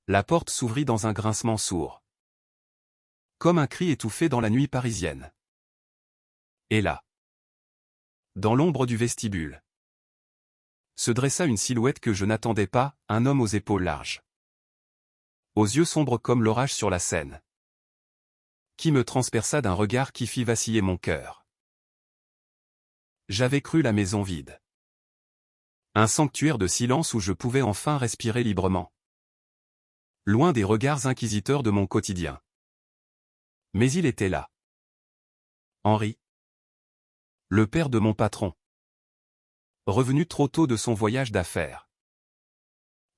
La porte s'ouvrit dans un grincement sourd. Comme un cri étouffé dans la nuit parisienne. Et là, dans l'ombre du vestibule, se dressa une silhouette que je n'attendais pas, un homme aux épaules larges, aux yeux sombres comme l'orage sur la Seine, qui me transperça d'un regard qui fit vaciller mon cœur. J'avais cru la maison vide. Un sanctuaire de silence où je pouvais enfin respirer librement. Loin des regards inquisiteurs de mon quotidien. Mais il était là. Henri. Le père de mon patron. Revenu trop tôt de son voyage d'affaires.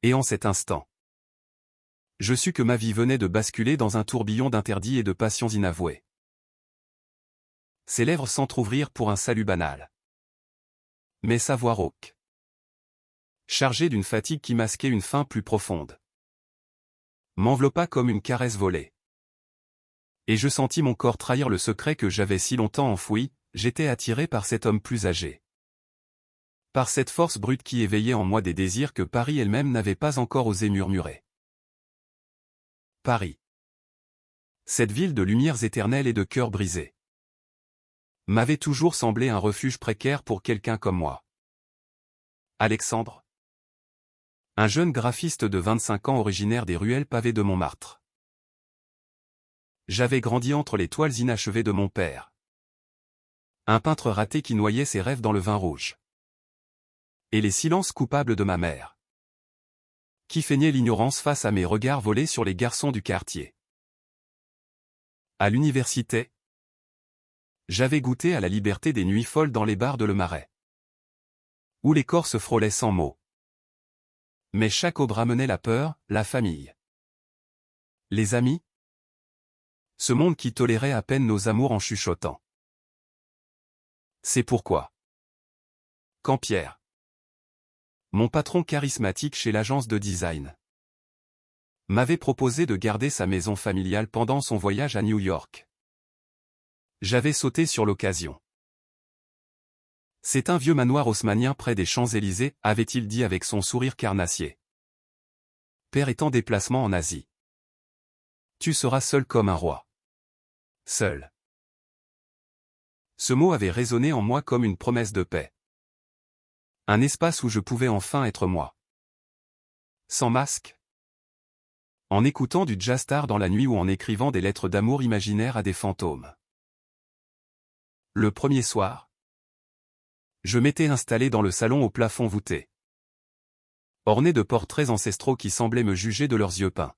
Et en cet instant, je sus que ma vie venait de basculer dans un tourbillon d'interdits et de passions inavouées. Ses lèvres s'entr'ouvrirent pour un salut banal. Mais sa voix rauque, chargée d'une fatigue qui masquait une faim plus profonde, m'enveloppa comme une caresse volée. Et je sentis mon corps trahir le secret que j'avais si longtemps enfoui, j'étais attiré par cet homme plus âgé. Par cette force brute qui éveillait en moi des désirs que Paris elle-même n'avait pas encore osé murmurer. Paris. Cette ville de lumières éternelles et de cœurs brisés. M'avait toujours semblé un refuge précaire pour quelqu'un comme moi. Alexandre. Un jeune graphiste de 25 ans originaire des ruelles pavées de Montmartre. J'avais grandi entre les toiles inachevées de mon père. Un peintre raté qui noyait ses rêves dans le vin rouge. Et les silences coupables de ma mère, qui feignait l'ignorance face à mes regards volés sur les garçons du quartier. À l'université, j'avais goûté à la liberté des nuits folles dans les bars de Le Marais, où les corps se frôlaient sans mots. Mais chaque aube ramenait la peur, la famille, les amis, ce monde qui tolérait à peine nos amours en chuchotant. C'est pourquoi, quand Pierre, mon patron charismatique chez l'agence de design, m'avait proposé de garder sa maison familiale pendant son voyage à New York, j'avais sauté sur l'occasion. C'est un vieux manoir haussmannien près des Champs-Élysées, avait-il dit avec son sourire carnassier. Père est en déplacement en Asie. Tu seras seul comme un roi. Seul. Ce mot avait résonné en moi comme une promesse de paix. Un espace où je pouvais enfin être moi. Sans masque. En écoutant du jazz tard dans la nuit ou en écrivant des lettres d'amour imaginaires à des fantômes. Le premier soir, je m'étais installé dans le salon au plafond voûté, orné de portraits ancestraux qui semblaient me juger de leurs yeux peints.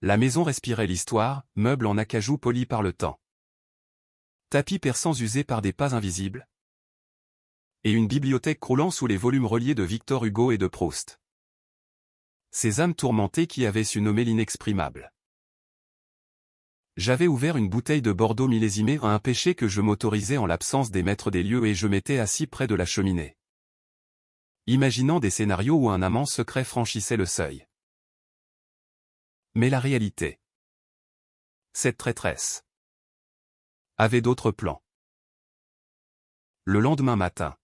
La maison respirait l'histoire, meubles en acajou polis par le temps. Tapis persans usés par des pas invisibles. Et une bibliothèque croulant sous les volumes reliés de Victor Hugo et de Proust. Ces âmes tourmentées qui avaient su nommer l'inexprimable. J'avais ouvert une bouteille de Bordeaux millésimée à un péché que je m'autorisais en l'absence des maîtres des lieux et je m'étais assis près de la cheminée, imaginant des scénarios où un amant secret franchissait le seuil. Mais la réalité, cette traîtresse, avait d'autres plans. Le lendemain matin,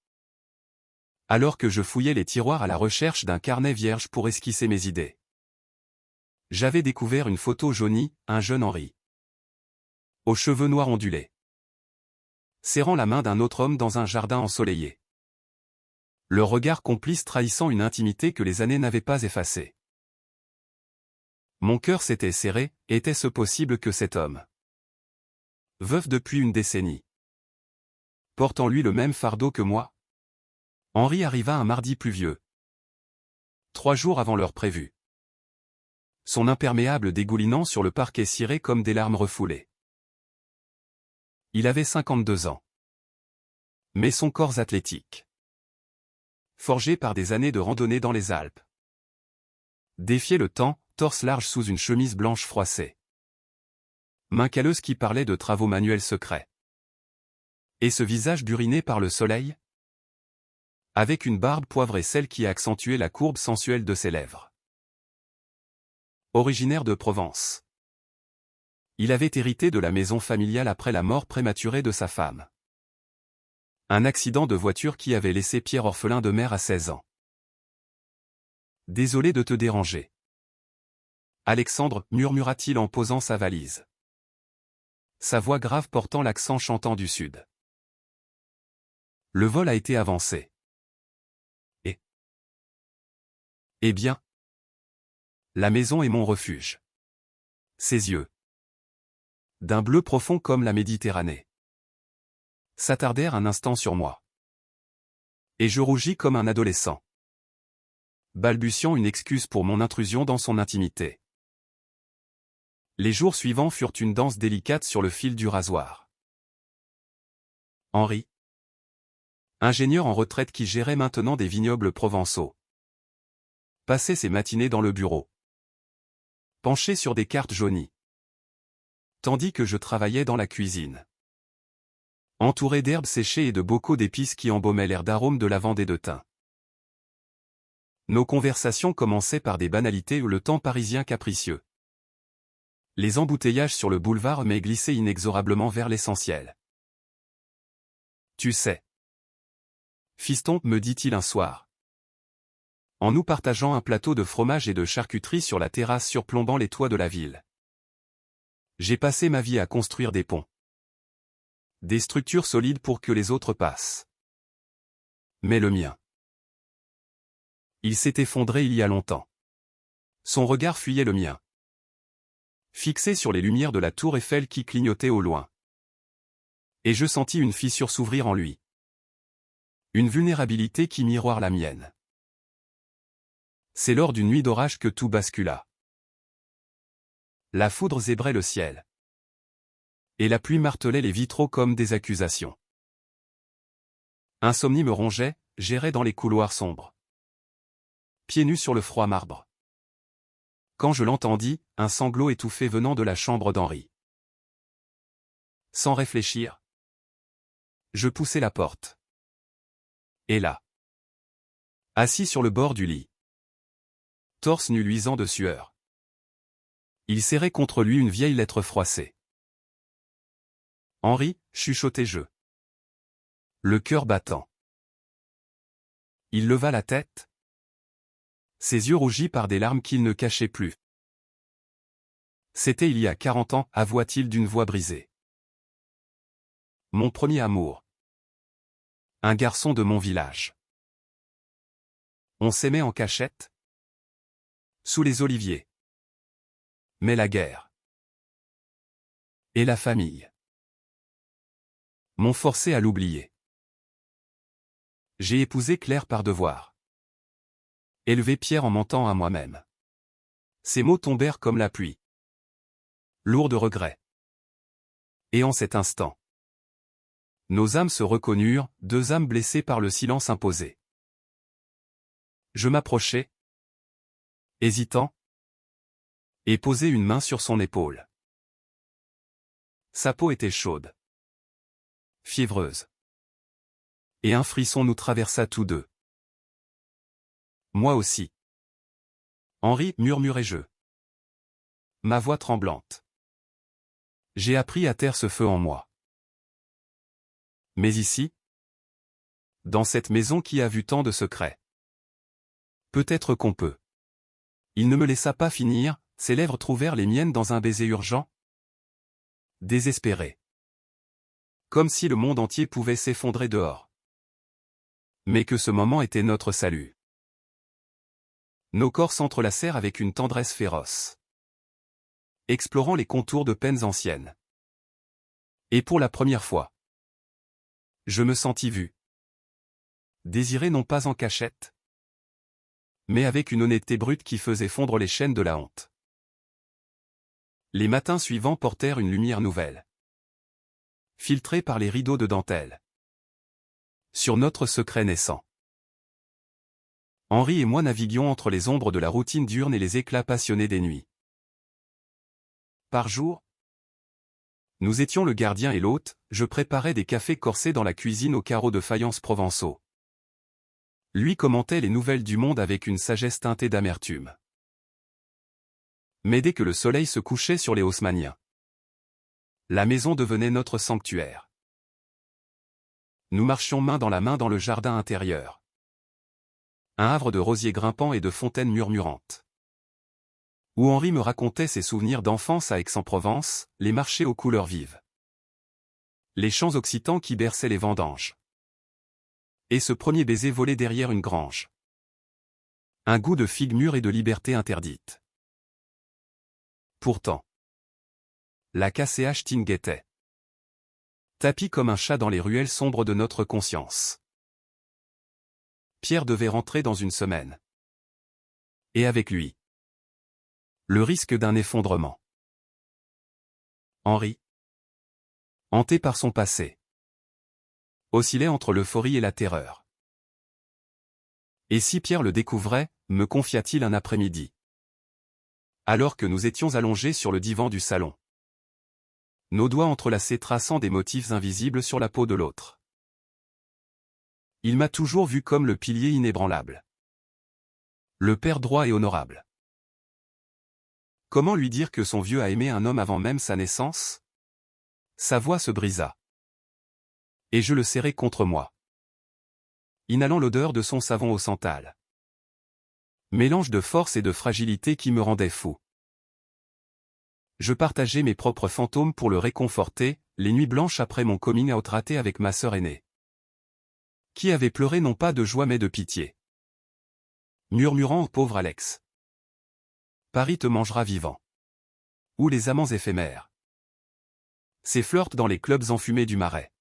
alors que je fouillais les tiroirs à la recherche d'un carnet vierge pour esquisser mes idées, j'avais découvert une photo jaunie, un jeune Henri, aux cheveux noirs ondulés, serrant la main d'un autre homme dans un jardin ensoleillé. Le regard complice trahissant une intimité que les années n'avaient pas effacée. Mon cœur s'était serré, était-ce possible que cet homme, veuf depuis une décennie, porte en lui le même fardeau que moi? Henri arriva un mardi pluvieux, 3 jours avant l'heure prévue. Son imperméable dégoulinant sur le parquet ciré comme des larmes refoulées. Il avait 52 ans. Mais son corps athlétique, forgé par des années de randonnée dans les Alpes, défiait le temps, torse large sous une chemise blanche froissée. Main calleuse qui parlait de travaux manuels secrets. Et ce visage buriné par le soleil, avec une barbe poivrée, celle qui accentuait la courbe sensuelle de ses lèvres. Originaire de Provence, il avait hérité de la maison familiale après la mort prématurée de sa femme. Un accident de voiture qui avait laissé Pierre orphelin de mère à 16 ans. Désolé de te déranger. Alexandre, murmura-t-il en posant sa valise. Sa voix grave portant l'accent chantant du sud. Le vol a été avancé. Eh bien. La maison est mon refuge. Ses yeux, d'un bleu profond comme la Méditerranée, s'attardèrent un instant sur moi. Et je rougis comme un adolescent, balbutiant une excuse pour mon intrusion dans son intimité. Les jours suivants furent une danse délicate sur le fil du rasoir. Henri, ingénieur en retraite qui gérait maintenant des vignobles provençaux, passait ses matinées dans le bureau, penché sur des cartes jaunies, tandis que je travaillais dans la cuisine, entouré d'herbes séchées et de bocaux d'épices qui embaumaient l'air d'arôme de lavande et de thym. Nos conversations commençaient par des banalités ou le temps parisien capricieux. Les embouteillages sur le boulevard me glissaient inexorablement vers l'essentiel. Tu sais, fiston, me dit-il un soir, en nous partageant un plateau de fromage et de charcuterie sur la terrasse surplombant les toits de la ville. J'ai passé ma vie à construire des ponts. Des structures solides pour que les autres passent. Mais le mien, il s'est effondré il y a longtemps. Son regard fuyait le mien, fixé sur les lumières de la tour Eiffel qui clignotaient au loin. Et je sentis une fissure s'ouvrir en lui. Une vulnérabilité qui miroire la mienne. C'est lors d'une nuit d'orage que tout bascula. La foudre zébrait le ciel. Et la pluie martelait les vitraux comme des accusations. Insomnie me rongeait, j'errais dans les couloirs sombres, pieds nus sur le froid marbre. Quand je l'entendis, un sanglot étouffé venant de la chambre d'Henri. Sans réfléchir, je poussai la porte. Et là, assis sur le bord du lit, torse nu luisant de sueur, il serrait contre lui une vieille lettre froissée. Henri, chuchotai-je, le cœur battant. Il leva la tête, ses yeux rougis par des larmes qu'il ne cachait plus. C'était il y a 40 ans, avoua-t-il d'une voix brisée. Mon premier amour. Un garçon de mon village. On s'aimait en cachette, sous les oliviers. Mais la guerre. Et la famille m'ont forcé à l'oublier. J'ai épousé Claire par devoir. Élevé Pierre en mentant à moi-même. Ces mots tombèrent comme la pluie, lourds de regrets. Et en cet instant, nos âmes se reconnurent, deux âmes blessées par le silence imposé. Je m'approchai, hésitant, et posai une main sur son épaule. Sa peau était chaude, fiévreuse. Et un frisson nous traversa tous deux. Moi aussi. Henri, murmurai-je, ma voix tremblante. J'ai appris à taire ce feu en moi. Mais ici, dans cette maison qui a vu tant de secrets, peut-être qu'on peut. Il ne me laissa pas finir, ses lèvres trouvèrent les miennes dans un baiser urgent, désespéré. Comme si le monde entier pouvait s'effondrer dehors. Mais que ce moment était notre salut. Nos corps s'entrelacèrent avec une tendresse féroce, explorant les contours de peines anciennes. Et pour la première fois, je me sentis vu. Désiré non pas en cachette, mais avec une honnêteté brute qui faisait fondre les chaînes de la honte. Les matins suivants portèrent une lumière nouvelle, filtrée par les rideaux de dentelle, sur notre secret naissant. Henri et moi naviguions entre les ombres de la routine diurne et les éclats passionnés des nuits. Par jour, nous étions le gardien et l'hôte, je préparais des cafés corsés dans la cuisine aux carreaux de faïence provençaux. Lui commentait les nouvelles du monde avec une sagesse teintée d'amertume. Mais dès que le soleil se couchait sur les haussmanniens, la maison devenait notre sanctuaire. Nous marchions main dans le jardin intérieur. Un havre de rosiers grimpants et de fontaines murmurantes. Où Henri me racontait ses souvenirs d'enfance à Aix-en-Provence, les marchés aux couleurs vives. Les chants occitans qui berçaient les vendanges. Et ce premier baiser volé derrière une grange. Un goût de figues mûres et de liberté interdite. Pourtant, la KCH Ting guettait. Tapi comme un chat dans les ruelles sombres de notre conscience. Pierre devait rentrer dans une semaine. Et avec lui, le risque d'un effondrement. Henri, hanté par son passé, oscillait entre l'euphorie et la terreur. Et si Pierre le découvrait, me confia-t-il un après-midi, alors que nous étions allongés sur le divan du salon, nos doigts entrelacés traçant des motifs invisibles sur la peau de l'autre. Il m'a toujours vu comme le pilier inébranlable. Le père droit et honorable. Comment lui dire que son vieux a aimé un homme avant même sa naissance? Sa voix se brisa. Et je le serrai contre moi, inhalant l'odeur de son savon au santal. Mélange de force et de fragilité qui me rendait fou. Je partageais mes propres fantômes pour le réconforter, les nuits blanches après mon coming out raté avec ma sœur aînée, qui avait pleuré non pas de joie mais de pitié, murmurant au pauvre Alex. Paris te mangera vivant. Ou les amants éphémères. Ces flirts dans les clubs enfumés du Marais.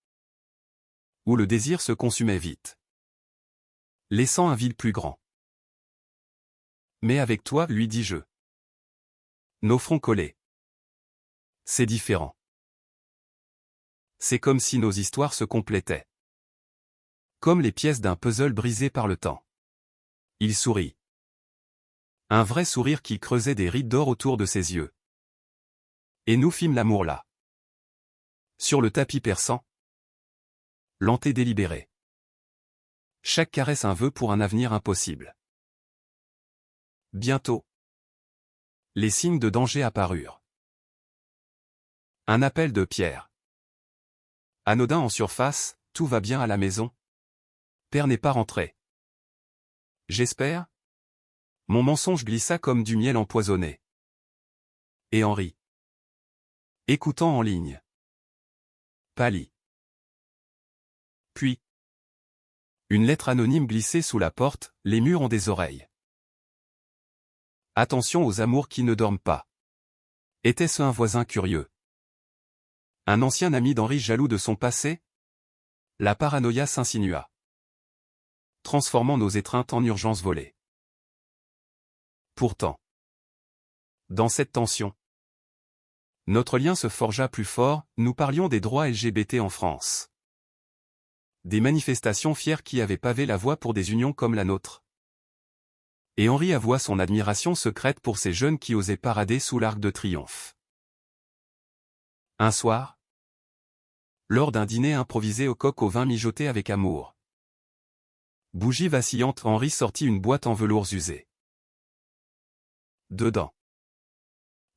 Où le désir se consumait vite, laissant un vide plus grand. Mais avec toi, lui dis-je. Nos fronts collés. C'est différent. C'est comme si nos histoires se complétaient. Comme les pièces d'un puzzle brisé par le temps. Il sourit. Un vrai sourire qui creusait des rides d'or autour de ses yeux. Et nous fîmes l'amour là. Sur le tapis perçant. Lent et délibéré. Chaque caresse un vœu pour un avenir impossible. Bientôt, les signes de danger apparurent. Un appel de Pierre. Anodin en surface, tout va bien à la maison. Père n'est pas rentré. J'espère. Mon mensonge glissa comme du miel empoisonné. Et Henri, écoutant en ligne, pâlit. Puis, une lettre anonyme glissée sous la porte, les murs ont des oreilles. Attention aux amours qui ne dorment pas. Était-ce un voisin curieux? Un ancien ami d'Henri jaloux de son passé? La paranoïa s'insinua, transformant nos étreintes en urgences volées. Pourtant, dans cette tension, notre lien se forgea plus fort, nous parlions des droits LGBT en France. Des manifestations fières qui avaient pavé la voie pour des unions comme la nôtre. Et Henri avoua son admiration secrète pour ces jeunes qui osaient parader sous l'Arc de Triomphe. Un soir, lors d'un dîner improvisé au coq au vin mijoté avec amour, bougie vacillante, Henri sortit une boîte en velours usé. Dedans,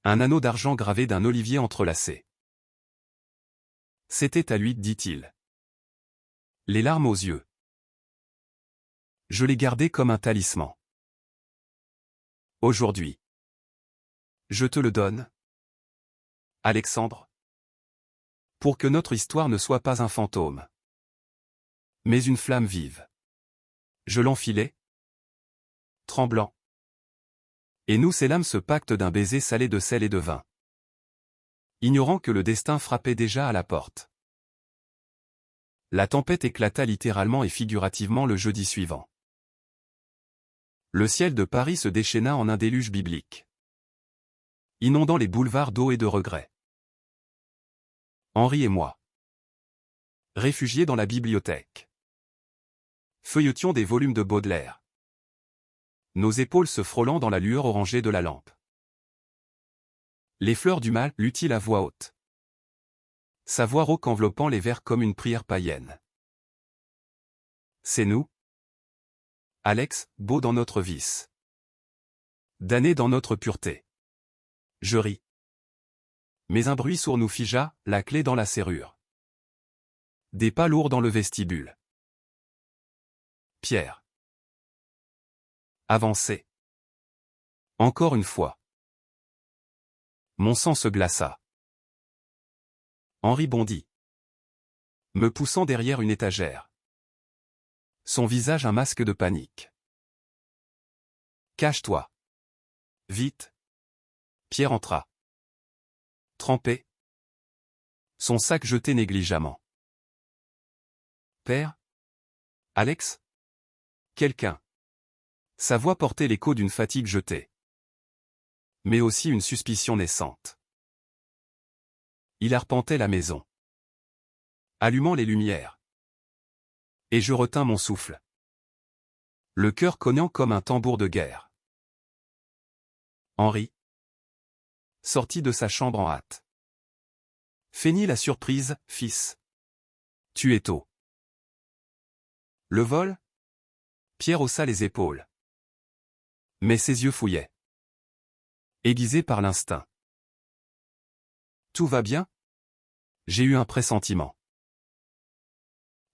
un anneau d'argent gravé d'un olivier entrelacé. C'était à lui, dit-il. Les larmes aux yeux. Je l'ai gardé comme un talisman. Aujourd'hui, je te le donne, Alexandre, pour que notre histoire ne soit pas un fantôme, mais une flamme vive. Je l'enfilai, tremblant. Et nous scellâmes ce pacte d'un baiser salé de sel et de vin, ignorant que le destin frappait déjà à la porte. La tempête éclata littéralement et figurativement le jeudi suivant. Le ciel de Paris se déchaîna en un déluge biblique, inondant les boulevards d'eau et de regrets. Henri et moi, réfugiés dans la bibliothèque, feuilletions des volumes de Baudelaire, nos épaules se frôlant dans la lueur orangée de la lampe. Les fleurs du mal, lut-il à voix haute, sa voix rauque enveloppant les vers comme une prière païenne. C'est nous, Alex, beau dans notre vice, damné dans notre pureté. Je ris. Mais un bruit sourd nous figea, la clé dans la serrure. Des pas lourds dans le vestibule. Pierre. Avancez. Encore une fois. Mon sang se glaça. Henri bondit, me poussant derrière une étagère. Son visage un masque de panique. Cache-toi. Vite. Pierre entra. Trempé. Son sac jeté négligemment. Père? Alex? Quelqu'un. Sa voix portait l'écho d'une fatigue jetée. Mais aussi une suspicion naissante. Il arpentait la maison, allumant les lumières. Et je retins mon souffle, le cœur cognant comme un tambour de guerre. Henri sortit de sa chambre en hâte. Feignit la surprise, fils. Tu es tôt. Le vol? Pierre haussa les épaules. Mais ses yeux fouillaient, aiguisés par l'instinct. Tout va bien? J'ai eu un pressentiment.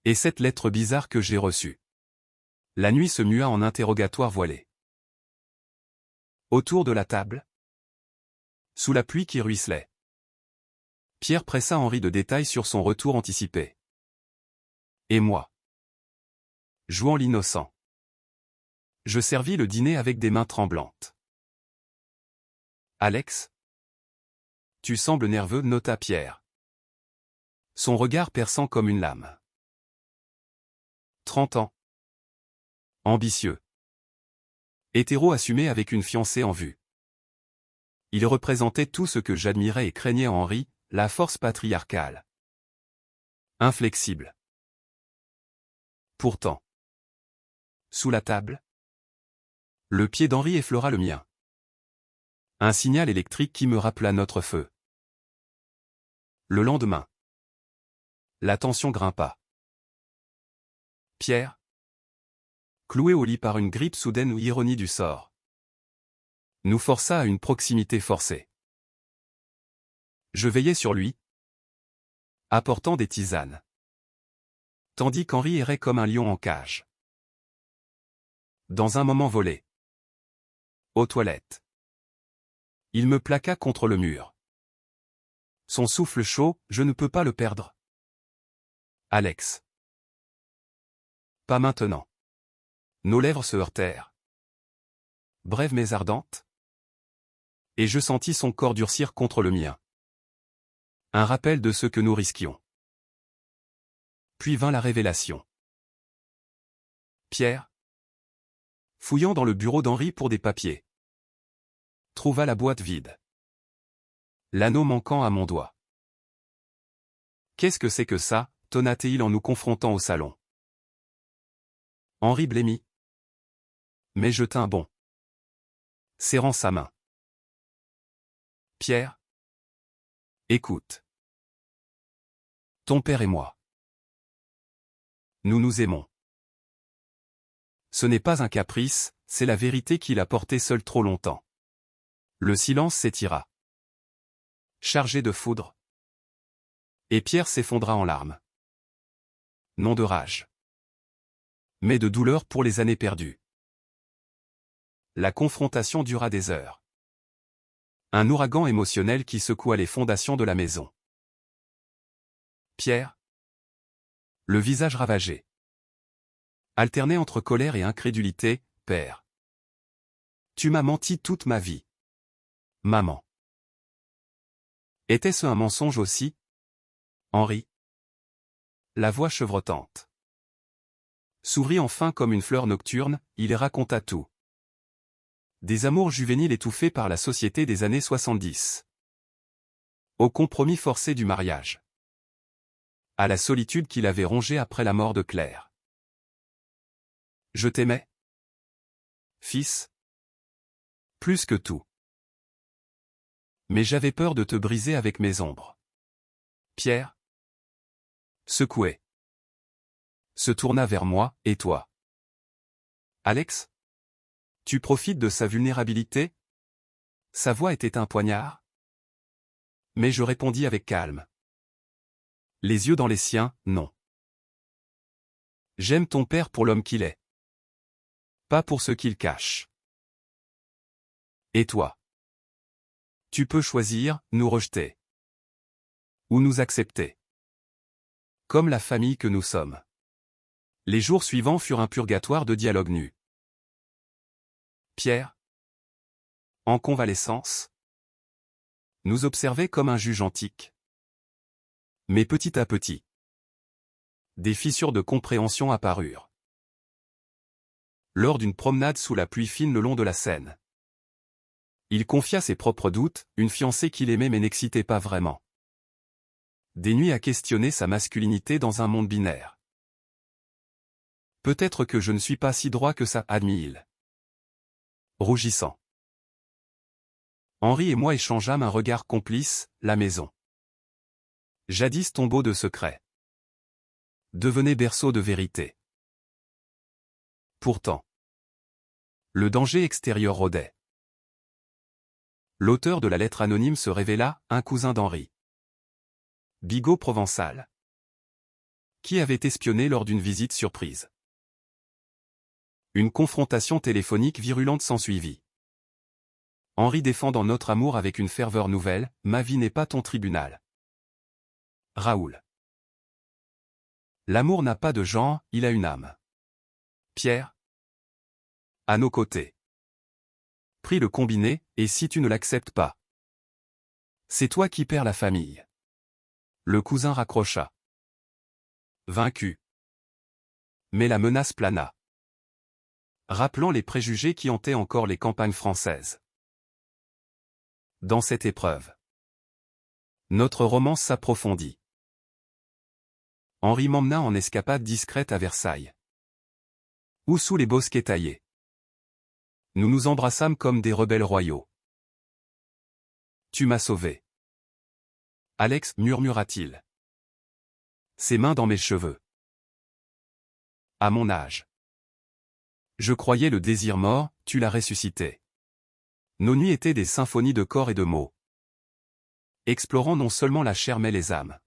Et cette lettre bizarre que j'ai reçue. La nuit se mua en interrogatoire voilé. Autour de la table, sous la pluie qui ruisselait, Pierre pressa Henri de détails sur son retour anticipé. Et moi, jouant l'innocent, je servis le dîner avec des mains tremblantes. Alex? Tu sembles nerveux, nota Pierre. Son regard perçant comme une lame. 30 ans. Ambitieux. Hétéro assumé avec une fiancée en vue. Il représentait tout ce que j'admirais et craignais en Henri, la force patriarcale. Inflexible. Pourtant, sous la table, le pied d'Henri effleura le mien. Un signal électrique qui me rappela notre feu. Le lendemain, la tension grimpa. Pierre, cloué au lit par une grippe soudaine ou ironie du sort, nous força à une proximité forcée. Je veillais sur lui, apportant des tisanes, tandis qu'Henri errait comme un lion en cage. Dans un moment volé, aux toilettes, il me plaqua contre le mur. Son souffle chaud, je ne peux pas le perdre. Alex. Pas maintenant. Nos lèvres se heurtèrent. Brèves mais ardentes. Et je sentis son corps durcir contre le mien. Un rappel de ce que nous risquions. Puis vint la révélation. Pierre, fouillant dans le bureau d'Henri pour des papiers, trouva la boîte vide. L'anneau manquant à mon doigt. Qu'est-ce que c'est que ça, tonna-t-il en nous confrontant au salon. Henri blêmit. Mais je tins bon, serrant sa main. Pierre, écoute. Ton père et moi, nous nous aimons. Ce n'est pas un caprice, c'est la vérité qu'il a portée seul trop longtemps. Le silence s'étira, chargé de foudre. Et Pierre s'effondra en larmes. Non de rage, mais de douleur pour les années perdues. La confrontation dura des heures. Un ouragan émotionnel qui secoua les fondations de la maison. Pierre, le visage ravagé, alternait entre colère et incrédulité. Père, tu m'as menti toute ma vie. Maman. Était-ce un mensonge aussi? Henri, la voix chevrotante, s'ouvrit enfin comme une fleur nocturne, il raconta tout. Des amours juvéniles étouffés par la société des années 70. Au compromis forcé du mariage. À la solitude qu'il avait rongée après la mort de Claire. Je t'aimais, fils, plus que tout. Mais j'avais peur de te briser avec mes ombres. Pierre, secoué, se tourna vers moi, et toi? Alex? Tu profites de sa vulnérabilité? Sa voix était un poignard. Mais je répondis avec calme. Les yeux dans les siens, non. J'aime ton père pour l'homme qu'il est. Pas pour ce qu'il cache. Et toi? Tu peux choisir, nous rejeter. Ou nous accepter. Comme la famille que nous sommes. Les jours suivants furent un purgatoire de dialogue nu. Pierre, en convalescence, nous observait comme un juge antique. Mais petit à petit, des fissures de compréhension apparurent. Lors d'une promenade sous la pluie fine le long de la Seine, il confia ses propres doutes, une fiancée qu'il aimait mais n'excitait pas vraiment. Des nuits à questionner sa masculinité dans un monde binaire. Peut-être que je ne suis pas si droit que ça, admit-il. Rougissant. Henri et moi échangeâmes un regard complice, la maison. Jadis tombeau de secrets. Devenait berceau de vérité. Pourtant, le danger extérieur rôdait. L'auteur de la lettre anonyme se révéla, un cousin d'Henri. Bigot provençal. Qui avait espionné lors d'une visite surprise. Une confrontation téléphonique virulente s'ensuivit. Henri défendant notre amour avec une ferveur nouvelle, ma vie n'est pas ton tribunal. Raoul. L'amour n'a pas de genre, il a une âme. Pierre. À nos côtés. Pris le combiné, et si tu ne l'acceptes pas? C'est toi qui perds la famille. Le cousin raccrocha. Vaincu. Mais la menace plana. Rappelant les préjugés qui hantaient encore les campagnes françaises. Dans cette épreuve, notre romance s'approfondit. Henri m'emmena en escapade discrète à Versailles. Ou sous les bosquets taillés. Nous nous embrassâmes comme des rebelles royaux. Tu m'as sauvé. Alex, murmura-t-il. Ses mains dans mes cheveux. À mon âge. Je croyais le désir mort, tu l'as ressuscité. Nos nuits étaient des symphonies de corps et de mots. Explorant non seulement la chair mais les âmes.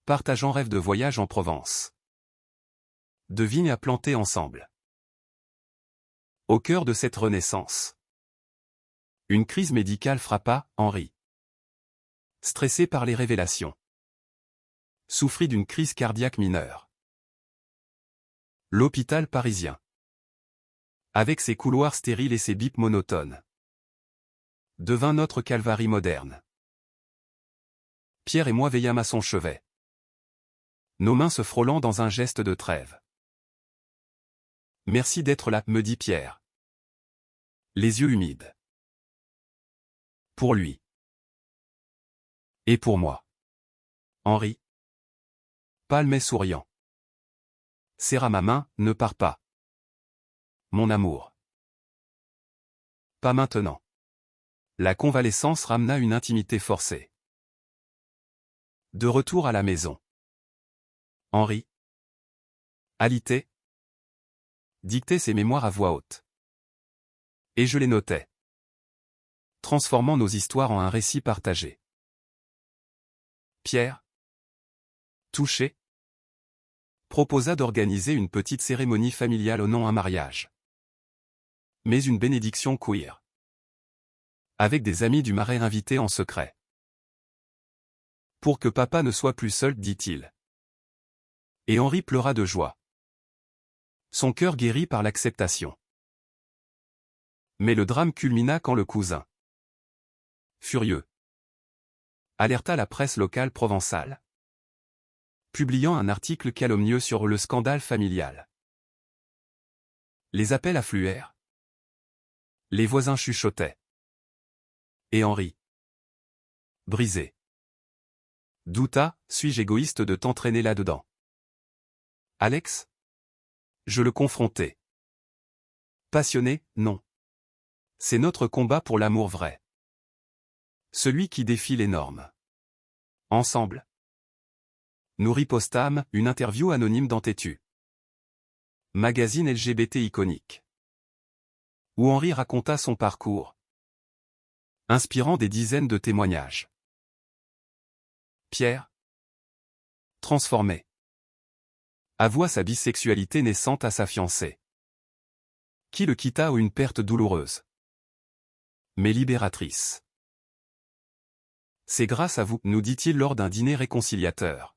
Partageant rêve de voyage en Provence. De vignes à planter ensemble. Au cœur de cette renaissance. Une crise médicale frappa Henri. Stressé par les révélations. Souffrit d'une crise cardiaque mineure. L'hôpital parisien. Avec ses couloirs stériles et ses bips monotones. Devint notre calvarie moderne. Pierre et moi veillâmes à son chevet. Nos mains se frôlant dans un geste de trêve. Merci d'être là, me dit Pierre. Les yeux humides. Pour lui. Et pour moi. Henri. Pâle mais souriant. Serra ma main, ne pars pas. Mon amour. Pas maintenant. La convalescence ramena une intimité forcée. De retour à la maison. Henri. Alité. Dictait ses mémoires à voix haute. Et je les notais. Transformant nos histoires en un récit partagé. Pierre. Touché. Proposa d'organiser une petite cérémonie familiale au nom un mariage. Mais une bénédiction queer. Avec des amis du marais invités en secret. Pour que papa ne soit plus seul, dit-il. Et Henri pleura de joie. Son cœur guéri par l'acceptation. Mais le drame culmina quand le cousin, furieux, alerta la presse locale provençale, publiant un article calomnieux sur le scandale familial. Les appels affluèrent. Les voisins chuchotaient. Et Henri, brisé, douta, suis-je égoïste de t'entraîner là-dedans? Alex? Je le confrontais. Passionné, non. C'est notre combat pour l'amour vrai. Celui qui défie les normes. Ensemble. Nous ripostâmes, une interview anonyme dans Têtu. Magazine LGBT iconique. Où Henri raconta son parcours. Inspirant des dizaines de témoignages. Pierre. Transformé. Avoua sa bisexualité naissante à sa fiancée. Qui le quitta ou une perte douloureuse. Mais libératrice. C'est grâce à vous, nous dit-il lors d'un dîner réconciliateur.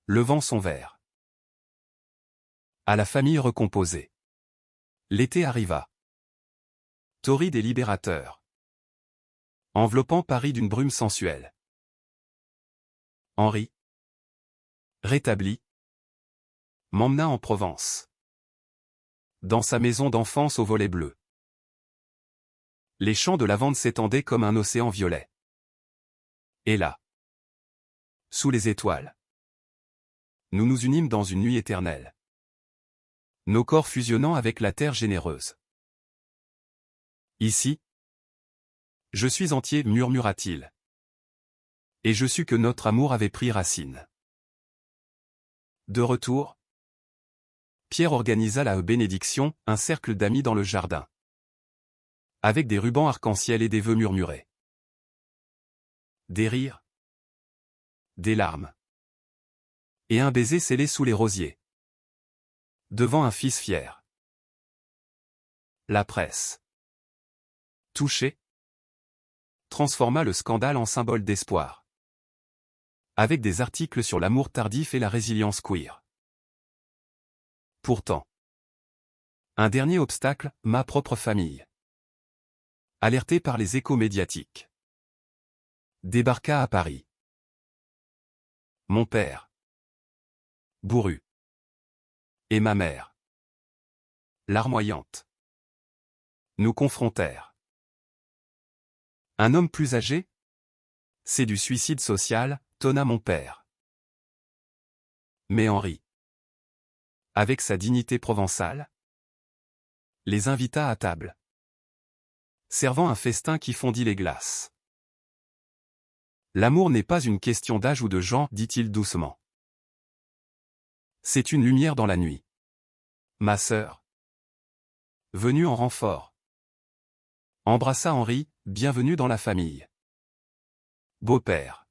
Levant son verre. À la famille recomposée. L'été arriva. Torride et libérateur. Enveloppant Paris d'une brume sensuelle. Henri, rétabli, m'emmena en Provence. Dans sa maison d'enfance aux volets bleus. Les champs de lavande s'étendaient comme un océan violet. Et là, sous les étoiles, nous nous unîmes dans une nuit éternelle. Nos corps fusionnant avec la terre généreuse. Ici, je suis entier, murmura-t-il. Et je sus que notre amour avait pris racine. De retour, Pierre organisa la bénédiction, un cercle d'amis dans le jardin. Avec des rubans arc-en-ciel et des vœux murmurés. Des rires. Des larmes. Et un baiser scellé sous les rosiers. Devant un fils fier. La presse, touchée, transforma le scandale en symbole d'espoir. Avec des articles sur l'amour tardif et la résilience queer. Pourtant, un dernier obstacle, ma propre famille. Alertée par les échos médiatiques, débarqua à Paris. Mon père, bourru, et ma mère, larmoyante, nous confrontèrent. Un homme plus âgé? C'est du suicide social, tonna mon père. Mais Henri, avec sa dignité provençale, les invita à table, servant un festin qui fondit les glaces. L'amour n'est pas une question d'âge ou de genre, dit-il doucement. C'est une lumière dans la nuit. Ma sœur, venue en renfort, embrassa Henri, bienvenue dans la famille. Beau-père.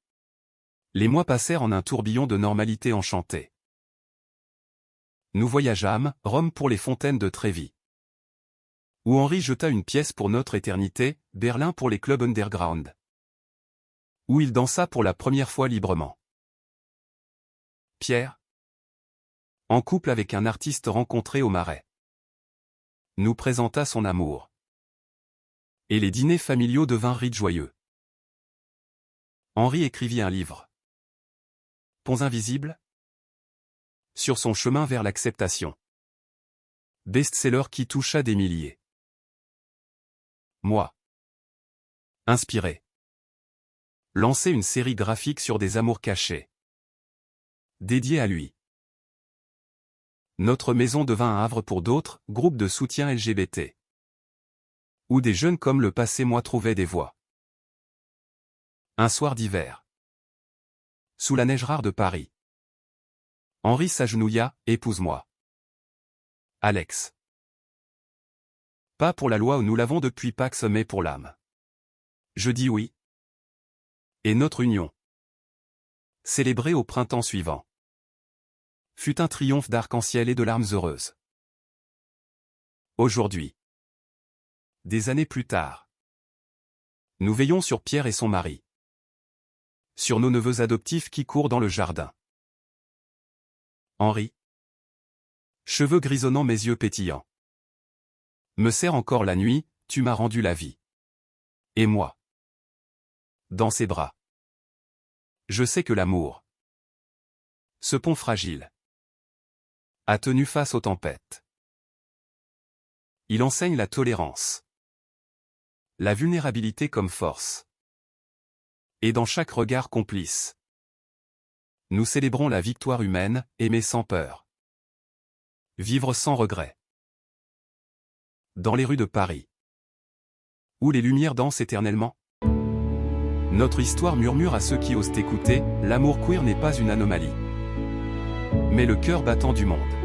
Les mois passèrent en un tourbillon de normalité enchantée. Nous voyageâmes, Rome pour les fontaines de Trévis. Où Henri jeta une pièce pour notre éternité, Berlin pour les clubs underground. Où il dansa pour la première fois librement. Pierre, en couple avec un artiste rencontré au Marais, nous présenta son amour. Et les dîners familiaux devinrent rites joyeux. Henri écrivit un livre. Ponts invisibles. Sur son chemin vers l'acceptation. Best-seller qui toucha des milliers. Moi, inspiré, lancer une série graphique sur des amours cachés. Dédiée à lui. Notre maison devint un havre pour d'autres, groupes de soutien LGBT. Où des jeunes comme le passé moi trouvaient des voix. Un soir d'hiver. Sous la neige rare de Paris. Henri s'agenouilla, épouse-moi. Alex. Pas pour la loi où nous l'avons depuis Pax mais pour l'âme. Je dis oui. Et notre union, célébrée au printemps suivant, fut un triomphe d'arc-en-ciel et de larmes heureuses. Aujourd'hui, des années plus tard, nous veillons sur Pierre et son mari. Sur nos neveux adoptifs qui courent dans le jardin. Henri. Cheveux grisonnants, mes yeux pétillants. Me serre encore la nuit, tu m'as rendu la vie. Et moi. Dans ses bras. Je sais que l'amour, ce pont fragile, a tenu face aux tempêtes. Il enseigne la tolérance, la vulnérabilité comme force. Et dans chaque regard complice, nous célébrons la victoire humaine, aimer sans peur. Vivre sans regret. Dans les rues de Paris, où les lumières dansent éternellement. Notre histoire murmure à ceux qui osent écouter, l'amour queer n'est pas une anomalie, mais le cœur battant du monde.